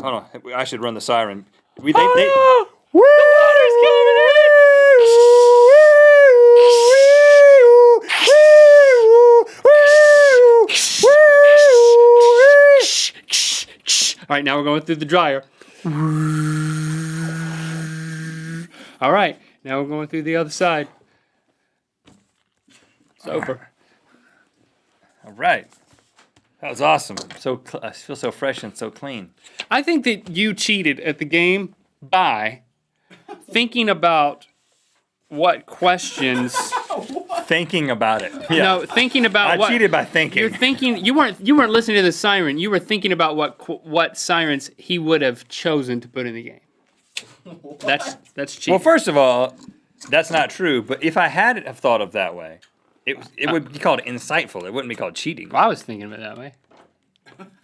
Hold on. I should run the siren. We think they... The water's coming in! All right, now we're going through the dryer. All right, now we're going through the other side. It's over. All right. That was awesome. I feel so fresh and so clean. I think that you cheated at the game by thinking about what questions. Thinking about it. Yeah. No, thinking about I cheated by thinking. You're thinking. You weren't listening to the siren. You were thinking about what sirens he would have chosen to put in the game. That's cheating. Well, first of all, that's not true. But if I had have thought of that way, it would be called insightful. It wouldn't be called cheating. Well, I was thinking of it that way.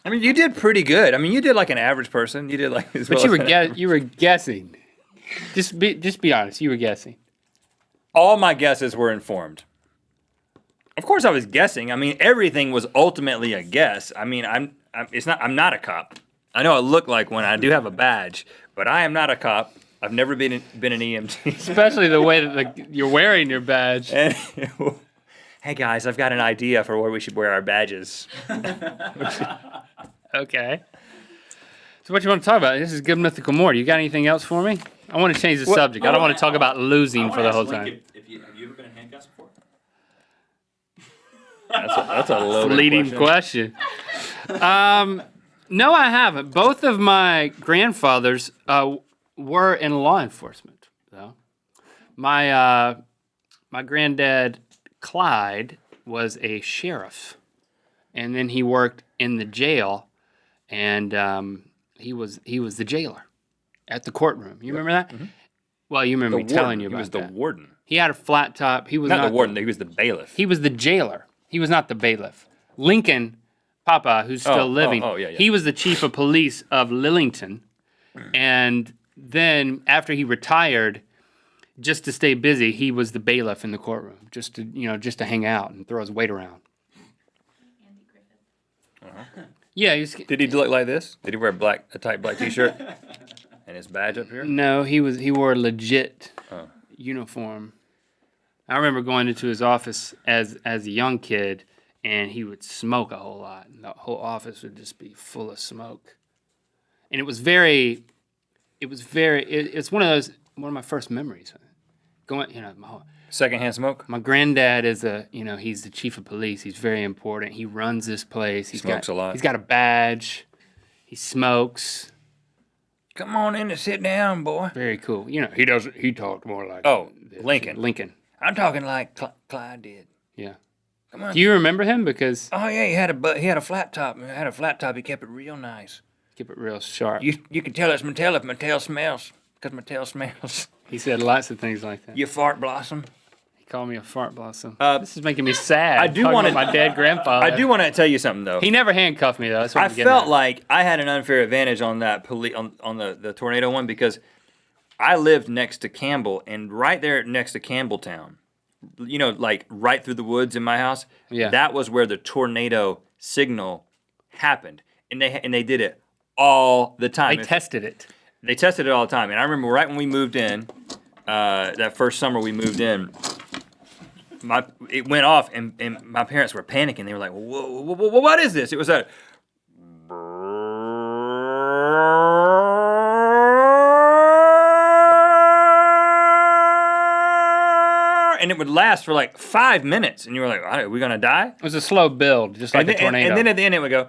I mean, you did pretty good. I mean, you did like an average person. You did like as well. But you were guessing. Just be honest. You were guessing. All my guesses were informed. Of course, I was guessing. I mean, everything was ultimately a guess. I mean, I'm not a cop. I know I look like one. I do have a badge, but I am not a cop. I've never been an EMT. Especially the way that you're wearing your badge. And, hey guys, I've got an idea for where we should wear our badges. Okay. So what you want to talk about? This is good Mythical Morning. You got anything else for me? I want to change the subject. I don't want to talk about losing for the whole time. Have you ever been in handcuffs before? That's a loaded Leading question. No, I haven't. Both of my grandfathers were in law enforcement, though. My granddad, Clyde, was a sheriff, and then he worked in the jail, and he was the jailer at the courtroom. You remember that? Mm-hmm. Well, you remember me telling you about that. He was the warden. He had a flat top. He was not the warden. He was the bailiff. He was the jailer. He was not the bailiff. Lincoln, Papa, who's still living, he was the chief of police of Lillington. And then after he retired, just to stay busy, he was the bailiff in the courtroom, just to hang out and throw his weight around. Andy Griffith. Uh-huh. Yeah. Did he look like this? Did he wear a tight black T-shirt and his badge up here? No, he wore a legit uniform. I remember going into his office as a young kid, and he would smoke a whole lot. And the whole office would just be full of smoke. And it's one of my first memories. Secondhand smoke? My granddad is he's the chief of police. He's very important. He runs this place. He smokes a lot. He's got a badge. He smokes. Come on in and sit down, boy. Very cool. He doesn't. He talked more like Lincoln. I'm talking like Clyde did. Yeah. Come on. Do you remember him? Because he had a flat top. He had a flat top. He kept it real nice. Keep it real sharp. You can tell it's my tail if my tail smells. Because my tail smells. He said lots of things like that. You fart blossom. He called me a fart blossom. This is making me sad. I do want my dead grandfather. I do want to tell you something though. He never handcuffed me though. That's what I felt like I had an unfair advantage on that on the tornado one because I lived next to Campbell, and right there next to Campbelltown, like right through the woods in my house. Yeah. That was where the tornado signal happened, and they did it all the time. They tested it. They tested it all the time, and I remember right when we moved in, that first summer we moved in, it went off, and my parents were panicking. They were like, "Whoa, what is this?" It was that. And it would last for like 5 minutes, and you were like, "Are we gonna die?" It was a slow build, just like a tornado. And then at the end, it would go.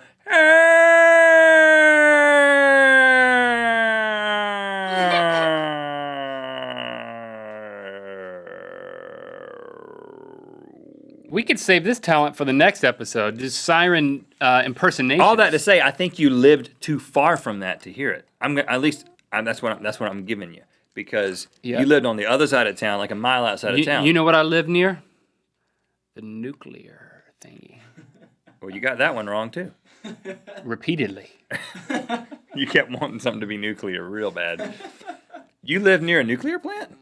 We could save this talent for the next episode. Just siren impersonation. All that to say, I think you lived too far from that to hear it. That's what I'm giving you, because you lived on the other side of town, like a mile outside of town. You know what I live near? The nuclear thingy. Well, you got that one wrong too. Repeatedly. You kept wanting something to be nuclear real bad. You live near a nuclear plant?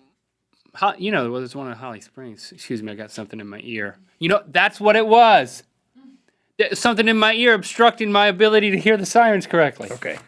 There's one in Holly Springs. Excuse me, I got something in my ear. That's what it was. Something in my ear obstructing my ability to hear the sirens correctly. Okay.